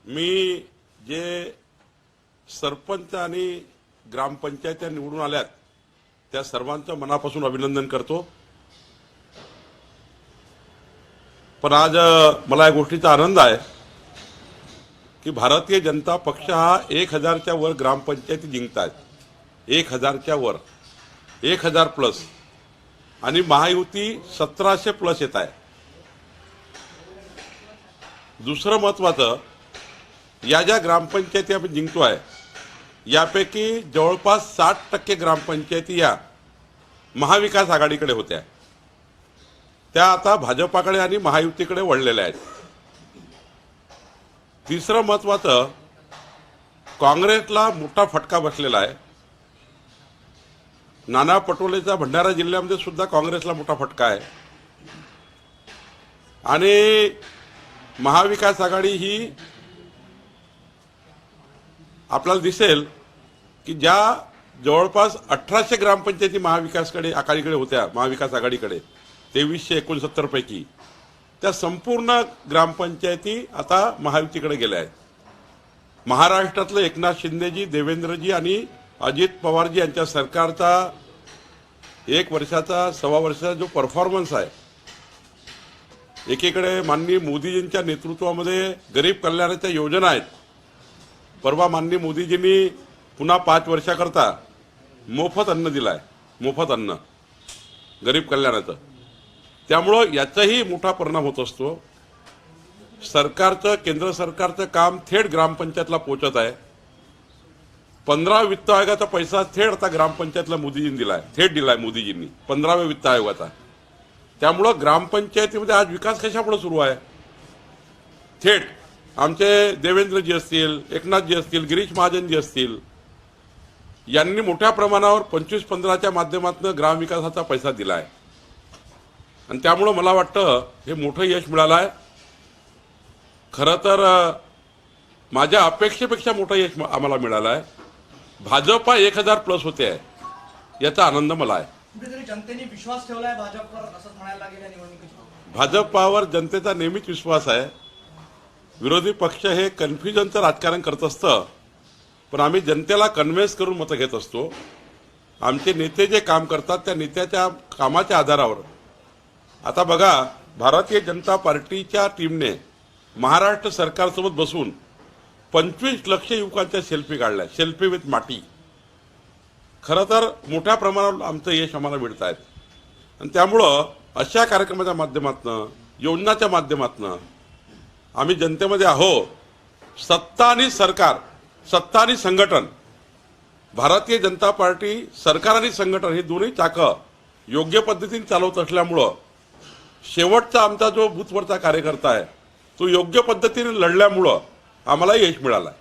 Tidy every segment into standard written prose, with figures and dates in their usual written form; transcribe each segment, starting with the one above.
मी जे सरपंच आणि ग्रामपंचायती निवडून आल्यात त्या सर्वांचं मनापासून अभिनंदन करतो। पण आज मला या गोष्टीचा आनंद आहे की भारतीय जनता पक्ष हा 1000च्या वर ग्रामपंचायती जिंकतात, 1000च्या वर, 1000 प्लस, आणि महायुती 1700 प्लस येत आहे। दुसरं महत्वाचं, या ज्या ग्रामपंचायती आपण जिंकतोय यापैकी जवळपास 60% ग्रामपंचायती या महाविकास आघाडीकडे होत्या, त्या आता भाजपाकडे आणि महायुतीकडे वळलेल्या आहेत। तिसरं महत्वाचं, काँग्रेसला मोठा फटका बसलेला आहे। नाना पटोलेचा भंडारा जिल्ह्यामध्ये सुद्धा काँग्रेसला मोठा फटका आहे आणि महाविकास आघाडी ही आपल्याला दिसेल की ज्या जवळपास 1800 ग्रामपंचायती महाविकासकडे आघाडीकडे होत्या, महाविकास आघाडीकडे 2369 पैकी त्या संपूर्ण ग्रामपंचायती आता महायुतीकडे गेल्या आहेत। महाराष्ट्रातलं एकनाथ शिंदेजी, देवेंद्रजी आणि अजित पवारजी यांच्या सरकारचा 1 वर्षाचा, सव्वा वर्षाचा जो परफॉर्मन्स आहे, एकीकडे माननीय मोदीजींच्या नेतृत्वामध्ये गरीब कल्याणाच्या योजना आहेत। परवा माननीय मोदीजींनी पुन्हा 5 वर्षाकरता मोफत अन्न दिलाय, मोफत अन्न गरीब कल्याणाचं, त्यामुळं याचाही मोठा परिणाम होत असतो। सरकारचं, केंद्र सरकारचं काम थेट ग्रामपंचायतला पोहोचत आहे। 15 वित्त आयोगाचा पैसा थेट आता ग्रामपंचायतला मोदीजींनी दिलाय, थेट दिलाय मोदीजींनी 15व्या वित्त आयोगाचा। त्यामुळं ग्रामपंचायतीमध्ये आज विकास कशामुळे सुरू आहे? थेट आमचे देवेंद्रजी असतील, एकनाथजी असतील, गिरीश महाजनजी असतील, यांनी मोठ्या प्रमाणावर 25-15च्या माध्यमातून ग्रामविकासाचा पैसा दिलाय आणि त्यामुळं मला वाटतं हे मोठं यश मिळालं आहे। खरं तर माझ्या अपेक्षेपेक्षा मोठं यश आम्हाला मिळालं आहे। भाजपा 1000 प्लस होते आहे, याचा आनंद मला आहे। जनतेने विश्वास ठेवलाय भाजपवर असं म्हणायला लागेल या निवडणुकीत। भाजपावर जनतेचा नेहमीच विश्वास आहे। विरोधी पक्ष हे कन्फ्युजनचं राजकारण करत असतं, पण आम्ही जनतेला कन्व्हिन्स करून मतं घेत असतो। आमचे नेते जे काम करतात त्या नेत्याच्या कामाच्या आधारावर, आता बघा, भारतीय जनता पार्टीच्या टीमने महाराष्ट्र सरकारसोबत बसून 25 लाख युवकांच्या सेल्फी काढल्या, सेल्फी विथ माटी। खरं तर मोठ्या प्रमाणावर आमचं यश आम्हाला मिळत आहे आणि त्यामुळं अशा कार्यक्रमाच्या माध्यमातून, योजनाच्या माध्यमातून आम्ही जनतेमध्ये आहो। सत्ता आणि सरकार, सत्ता आणि संघटन, भारतीय जनता पार्टी सरकार आणि संघटन हे दोन्ही चाकं योग्य पद्धतीने चालवत असल्यामुळं शेवटचा आमचा जो बूथवरचा कार्यकर्ता आहे तो योग्य पद्धतीने लढल्यामुळं आम्हाला यश मिळालं।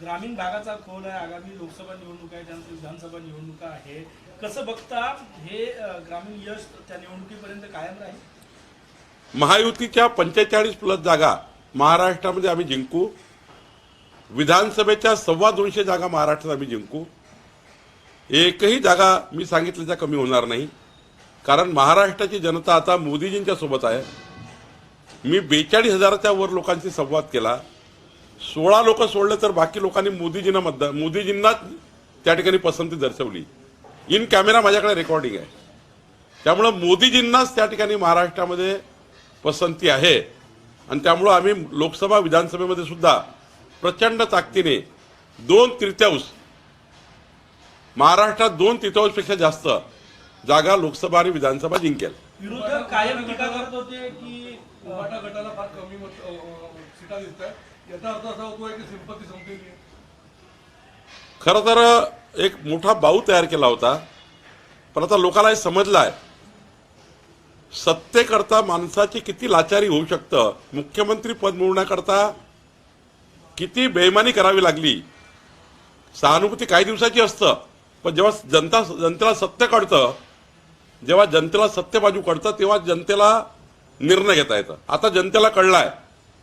ग्रामीण भागाचा खोल आहे, आगामी लोकसभा निवडणूक आहे, त्यानंतर विधानसभा निवडणुका आहे, कसं बघता हे ग्रामीण यश त्या निवडणुकीपर्यंत कायम राहील? महायुतीच्या 45 प्लस जागा महाराष्ट्रामध्ये आम्ही जिंकू, विधानसभेच्या 225 जागा महाराष्ट्रात आम्ही जिंकू। एकही जागा मी सांगितल्याच्या कमी होणार नाही, कारण महाराष्ट्राची जनता आता मोदीजींच्या सोबत आहे। मी 42,000च्या वर लोकांशी संवाद केला, 16 लोक सोडले तर बाकी लोकांनी मोदीजींनाच त्या ठिकाणी पसंती दर्शवली। इन कॅमेरा माझ्याकडे रेकॉर्डिंग आहे, त्यामुळं मोदीजींनाच त्या ठिकाणी महाराष्ट्रामध्ये पसंती आहे आणि त्यामुळं आम्ही लोकसभा, विधानसभेमध्ये सुद्धा प्रचंड ताकदीने 2/3 महाराष्ट्रात 2/3 पेक्षा जास्त जागा लोकसभा आणि विधानसभा जिंकेल। विरोधक कायम टीका करत होते की उभाटा गटाला फार कमी सीटा दिसत आहेत, याचा अर्थ असा होतोय की सिंपती संपलेली आहे। खरं तर एक मोठा बाऊ तयार केला होता, पण आता लोकांना हे समजलं आहे सत्तेकरता माणसाची किती लाचारी होऊ शकतं, मुख्यमंत्री पद मिळवण्याकरता किती बेईमानी करावी लागली। सहानुभूती काही दिवसाची असतं, पण जेव्हा जनतेला सत्य कळतं, जेव्हा जनतेला सत्य बाजू कळतं, तेव्हा जनतेला निर्णय घेता येतं। आता जनतेला कळलाय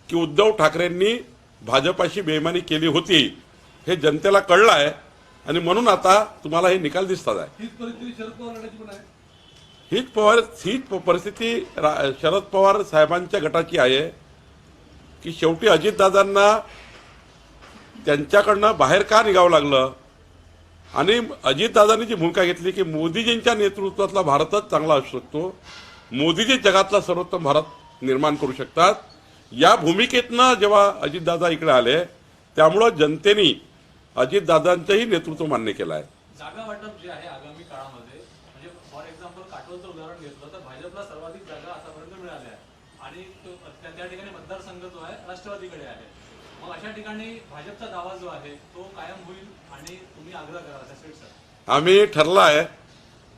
की उद्धव ठाकरेंनी भाजपाशी बेईमानी केली होती, हे जनतेला कळलंय आणि म्हणून आता तुम्हाला हे निकाल दिसतात आहे। हीच परिस्थिती शरद पवार गटाची पण आहे। हीच परिस्थिती शरद पवार साहेबांच्या गटाची आहे की शेवटी अजितदादांना त्यांच्याकडनं बाहेर का निघावं लागलं आणि अजितदादांनी जी भूमिका घेतली की मोदीजींच्या नेतृत्वातला भारतच चांगला असू शकतो, मोदीजी जगातला सर्वोत्तम भारत निर्माण करू शकतात, या भूमिकेतनं जेव्हा अजितदादा इकडे आले त्यामुळं जनतेने अजितदादांचंही नेतृत्व मान्य केलं आहे. जागा वाटप जे आहे आगामी काळामध्ये, म्हणजे फॉर एक्झाम्पल काटोलचं उदाहरण घेतलं तर भाजपला सर्वाधिक जागा आतापर्यंत मिळाल्या आहेत आणि त्या ठिकाणी मतदारसंघ जो आहे राष्ट्रवादीकडे आहे. मग अशा ठिकाणी भाजपचा दावा जो आहे तो कायम होईल आणि तुम्ही आग्रह कराल त्या सीट्सचा? आम्ही ठरलं आहे,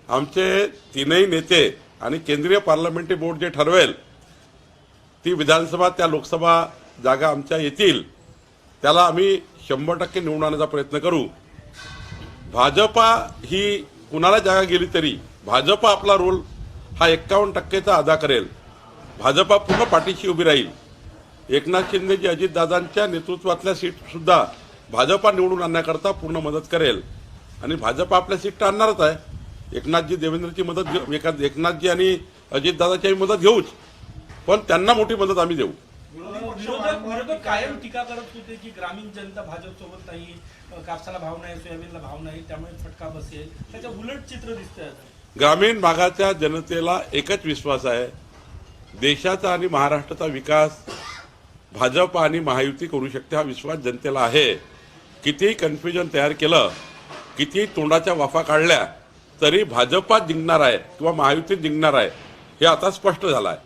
आमचे तीनही नेते आणि केंद्रीय पार्लमेंटरी बोर्ड जे ठरवेल ती विधानसभा त्या लोकसभा जागा आमच्या येतील त्याला आम्ही 100% निवडून आणण्याचा प्रयत्न करू. भाजपा ही कुणाला जागा गेली तरी भाजपा आपला रोल हा 51%चा अदा करेल. भाजपा पूर्ण पाठीशी उभी राहील. एकनाथ शिंदेजी अजितदादांच्या नेतृत्वातल्या सीट सुद्धा भाजपा निवडून आणण्याकरता पूर्ण मदत करेल आणि भाजपा आपल्या सीट आणणारच आहे. एकनाथजी देवेंद्रची मदत एकनाथजी आणि अजितदादाची मदत घेऊच, पण त्यांना मोठी मदत आम्ही देऊ. विरोधक कायम टीका करत होते की ग्रामीण जनता भाजप सोबत नाही, कापसाला भाव नाही, सोयाबीनला भाव नाही, त्यामुळे फटका बसेल. त्याच्या उलट चित्र दिसतंय. ग्रामीण भागाच्या जनतेला एकच विश्वास आहे, देशाचा आणि महाराष्ट्राचा विकास भाजप आणि महायुती करू शकते हा विश्वास जनतेला आहे. कितीही कन्फ्युजन तयार केलं, कितीही तोंडाच्या वाफा काढल्या तरी भाजपा जिंकणार आहे किंवा महायुती जिंकणार आहे हे आता स्पष्ट झालं आहे.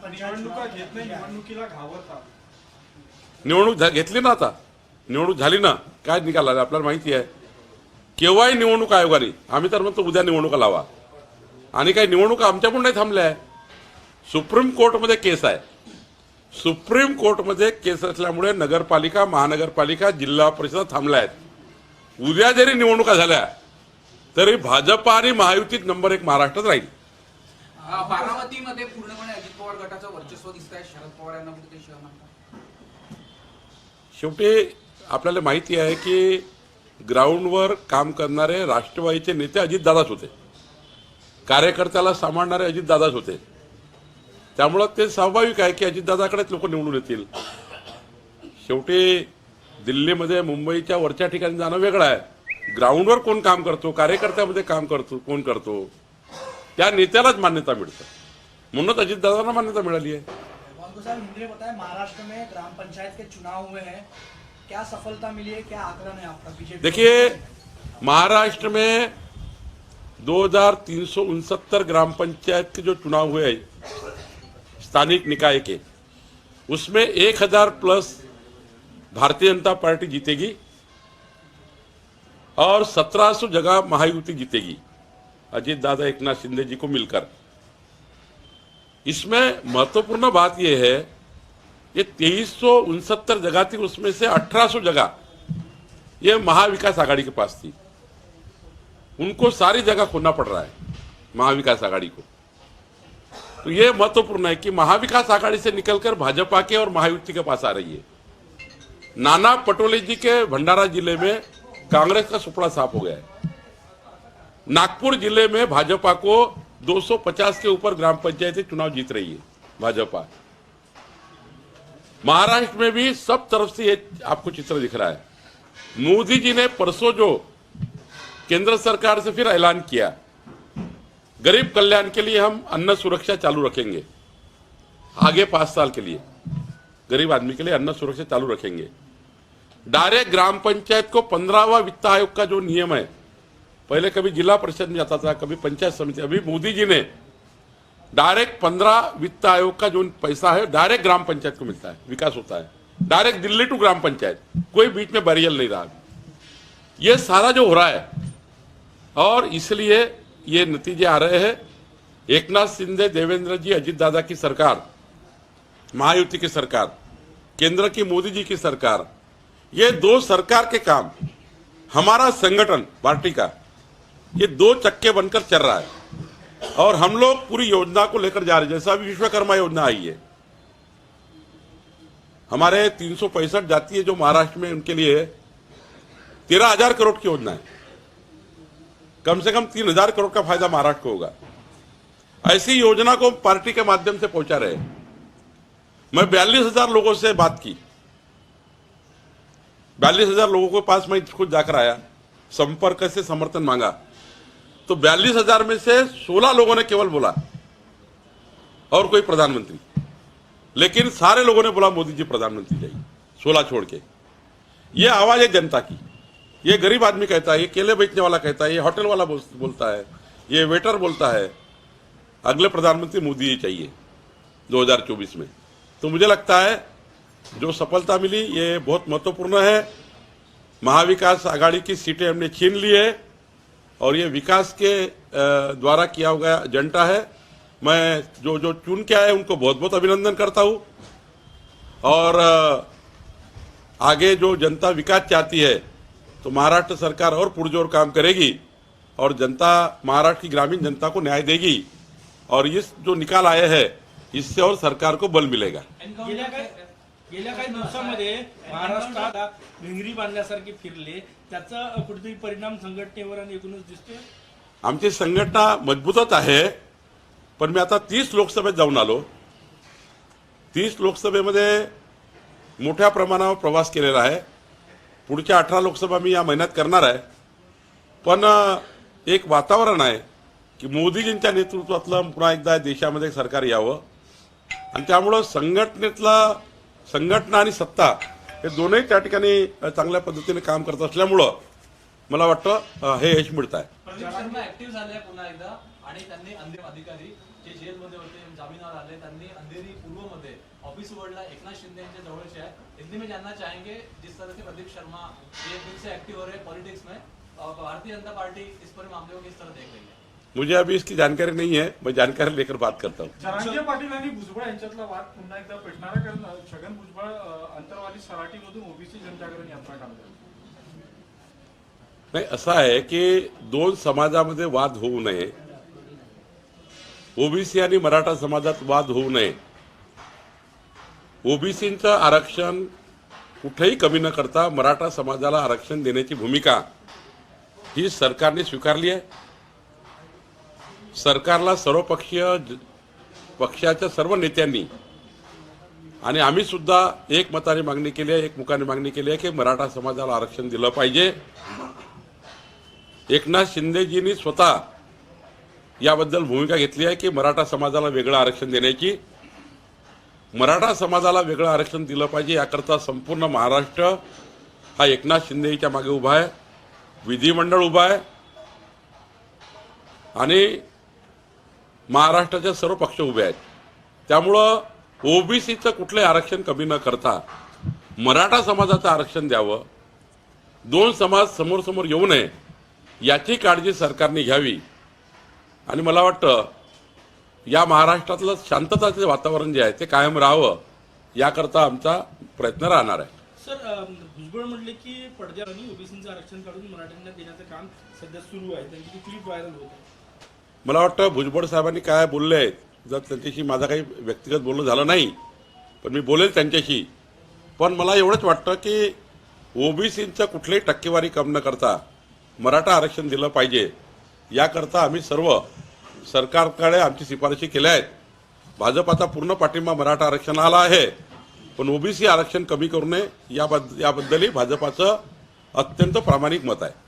निवडणुका घेत नाही, निवडणुकीला घाबरता. निवडणूक घेतली ना, आता निवडणूक झाली ना, काय निकाल आला आपल्याला माहिती आहे. केव्हाही निवडणूक आयोगाने, आम्ही तर म्हणतो उद्या निवडणुका लावा, आणि काही निवडणुका आमच्याकडून नाही थांबल्या आहे. सुप्रीम कोर्टमध्ये केस आहे. सुप्रीम कोर्टमध्ये केस असल्यामुळे नगरपालिका, महानगरपालिका, जिल्हा परिषद थांबल्या आहेत. उद्या जरी निवडणुका झाल्या तरी भाजपा आणि महायुतीत नंबर 1 महाराष्ट्रात राहील. बारामतीमध्ये पूर्णपणे अजित पवार गटाचं वर्चस्व दिसत आहे. शरद पवार यांना कुठे शहर म्हणतात. शेवटी आपल्याला माहिती आहे की ग्राउंडवर काम करणारे राष्ट्रवादीचे नेते अजितदादाच होते, कार्यकर्त्याला सांभाळणारे अजितदादाच होते. त्यामुळं ते स्वाभाविक आहे की अजितदादाकडेच लोक निवडून येतील. शेवटी दिल्लीमध्ये, मुंबईच्या वरच्या ठिकाणी जाणं वेगळं आहे. ग्राउंडवर कोण काम करतो, कार्यकर्त्यामध्ये काम करतो कोण करतो, त्या नेत्यालाच मान्यता मिळतं. म्हणूनच अजितदादांना मान्यता मिळाली आहे. साहब, हिंदी में बताया महाराष्ट्र में ग्राम पंचायत के चुनाव हुए हैं, क्या सफलता मिली है, क्या आकलन है आपका बीजेपी? देखिए, महाराष्ट्र में 2369 ग्राम पंचायत के जो चुनाव हुए हैं स्थानिक निकाय के, उसमें 1000 प्लस भारतीय जनता पार्टी जीतेगी और 1700 जगह महायुति जीतेगी, अजीत दादा एकनाथ शिंदे जी को मिलकर. इसमें महत्वपूर्ण बात यह है ये 2369 जगह थी, उसमें से 1800 जगह ये महाविकास आघाड़ी के पास थी. उनको सारी जगह खोना पड़ रहा है महाविकास आघाड़ी को. तो ये महत्वपूर्ण है कि महाविकास आघाड़ी से निकलकर भाजपा के और महायुति के पास आ रही है. नाना पटोले जी के भंडारा जिले में कांग्रेस का सुपड़ा साफ हो गया है. नागपुर जिले में भाजपा को 250 के ऊपर ग्राम पंचायतें चुनाव जीत रही है भाजपा. महाराष्ट्र में भी सब तरफ से ये आपको चित्र दिख रहा है. मोदी जी ने परसों जो केंद्र सरकार से फिर ऐलान किया, गरीब कल्याण के लिए हम अन्न सुरक्षा चालू रखेंगे, आगे 5 साल के लिए गरीब आदमी के लिए अन्न सुरक्षा चालू रखेंगे. डायरेक्ट ग्राम पंचायत को 15वां वित्त आयोग का जो नियम है, पहले कभी जिला परिषद में जाता था, कभी पंचायत समिति, अभी मोदी जी ने डायरेक्ट 15 वित्त आयोग का जो पैसा है डायरेक्ट ग्राम पंचायत को मिलता है, विकास होता है डायरेक्ट दिल्ली टू ग्राम पंचायत, कोई बीच में बैरियर नहीं रहा. ये सारा जो हो रहा है और इसलिए ये नतीजे आ रहे हैं. एकनाथ शिंदे, देवेंद्र जी, अजित दादा की सरकार, महायुति की सरकार, केंद्र की मोदी जी की सरकार, ये 2 सरकार के काम, हमारा संगठन पार्टी का, ये 2 चक्के बनकर चल रहा है और हम लोग पूरी योजना को लेकर जा रहे हैं. जैसा अभी विश्वकर्मा योजना आई है, हमारे 365 जाति है जो महाराष्ट्र में, उनके लिए 13,000 करोड़ की योजना है. कम से कम 3,000 करोड़ का फायदा महाराष्ट्र को होगा. ऐसी योजना को पार्टी के माध्यम से पहुंचा रहे हैं. मैं 42,000 लोगों से बात की 42,000 लोगों के पास मैं खुद जाकर आया, संपर्क से समर्थन मांगा, तो 42,000 में से 16 लोगों ने केवल बोला और कोई प्रधानमंत्री, लेकिन सारे लोगों ने बोला मोदी जी प्रधानमंत्री चाहिए, 16 छोड़ के। ये आवाज है जनता की। ये गरीब आदमी कहता है, ये केले बेचने वाला कहता है, ये होटल वाला बोलता है, ये वेटर बोलता है, अगले प्रधानमंत्री मोदी ही चाहिए 2024 में। तो मुझे लगता है जो सफलता मिली ये बहुत महत्वपूर्ण है। महाविकास आघाड़ी की सीटें हमने छीन ली है और ये विकास के द्वारा किया गया एजेंडा है। मैं जो चुन के आए उनको बहुत बहुत अभिनंदन करता हूं और आगे जो जनता विकास चाहती है तो महाराष्ट्र सरकार और पुरजोर काम करेगी और जनता, महाराष्ट्र की ग्रामीण जनता को न्याय देगी और इस जो निकाल आए हैं इससे और सरकार को बल मिलेगा। गेल्या काही दिवसामध्ये महाराष्ट्रात भिंगरी बांधल्यासारखे फिरले, त्याचा कुठेतरी परिणाम संघटनेवर आणि एकूणच दिसतोय। आमची संघटना मजबूतच आहे, पण मी आता 30 लोकसभेत जाऊन आलो। 30 लोकसभेमध्ये मोठ्या प्रमाणावर प्रवास केलेला आहे। पुढच्या 18 लोकसभा मी या महिन्यात करणार आहे। पण एक वातावरण आहे की मोदीजींच्या नेतृत्वातलं पुन्हा एकदा देशामध्ये सरकार यावं आणि त्यामुळे संघटना आणि सत्ता हे दोन्ही त्या ठिकाणी चांगल्या पद्धतीने काम करत असल्यामुळं मला वाटतं हे यश मिळत आहे। प्रदीप शर्मा ऍक्टिव्ह झाले पुन्हा एकदा आणि त्यांनी अंतिम अधिकारी जे जेलमध्ये होते, जामिनावर आले, त्यांनी अंधेरी पूर्वमध्ये ऑफिस उघडला, एकनाथ शिंदे यांच्या जवळचे आहे। इसलिए मैं जानना चाहेंगे जिस तरह से प्रदीप शर्मा ये फिर से एक्टिव हो रहे पॉलिटिक्स में, भारतीय जनता पार्टी इस पर मामले को किस तरह देख रही है? मुझे अभी इसकी जानकारी नहीं है, मैं जानकारी लेकर बात करता हूँ। जरांगे पाटील आणि भुजबळ यांच्यातला वाद पुन्हा एकदा पेटणारा, कारण छगन भुजबळ अंतरवाली सराटीमधून ओबीसी जनजागरण यात्रा काढतात। नाही, असं आहे की दोन समाजामध्ये वाद होऊ नये, ओबीसी आणि मराठा समाजात वाद होऊ नये, ओबीसींचं आरक्षण कुठेही कमी न करता मराठा समाजाला आरक्षण देण्याची भूमिका ही सरकारने स्वीकारली आहे। सरकारला सर्वपक्षीय पक्षाच्या सर्व नेत्यांनी आणि आम्ही सुद्धा एकमताने मागणी केली आहे, एकमुखाने मागणी केली आहे की मराठा समाजाला आरक्षण दिलं पाहिजे। एकनाथ शिंदेजींनी स्वतः याबद्दल भूमिका घेतली आहे की मराठा समाजाला वेगळं आरक्षण देण्याची, मराठा समाजाला वेगळं आरक्षण दिलं पाहिजे याकरता संपूर्ण महाराष्ट्र हा एकनाथ शिंदेच्या मागे उभा आहे, विधिमंडळ उभा आहे आणि महाराष्ट्राचे सर्व पक्ष उभे आहेत। त्यामुळं ओबीसीचं कुठलंही आरक्षण कमी न करता मराठा समाजाचं आरक्षण द्यावं, दोन समाज समोर समोर येऊ नये याची काळजी सरकारने घ्यावी आणि मला वाटतं या महाराष्ट्रातलं शांतताचे वातावरण जे आहे ते कायम राहावं याकरता आमचा प्रयत्न राहणार आहे। सर, भुजबळ म्हटले की पडद्यावरही ओबीसीचं आरक्षण काढून मराठ्यांना देण्याचं काम सध्या सुरू आहे, त्यांची क्लिप व्हायरल होत आहे। मला वाटतं भुजबळ साहेबांनी काय बोलले आहेत, जर त्यांच्याशी माझा काही व्यक्तिगत बोलणं झालं नाही, पण मी बोलेल त्यांच्याशी। पण मला एवढंच वाटतं की ओबीसींचं कुठलीही टक्केवारी कम न करता मराठा आरक्षण दिलं पाहिजे याकरता आम्ही सर्व सरकारकडे आमची शिफारशी केल्या आहेत। भाजपाचा पूर्ण पाठिंबा मराठा आरक्षणाला आहे, पण ओबीसी आरक्षण कमी करू नये याबद्दलही भाजपाचं अत्यंत प्रामाणिक मत आहे।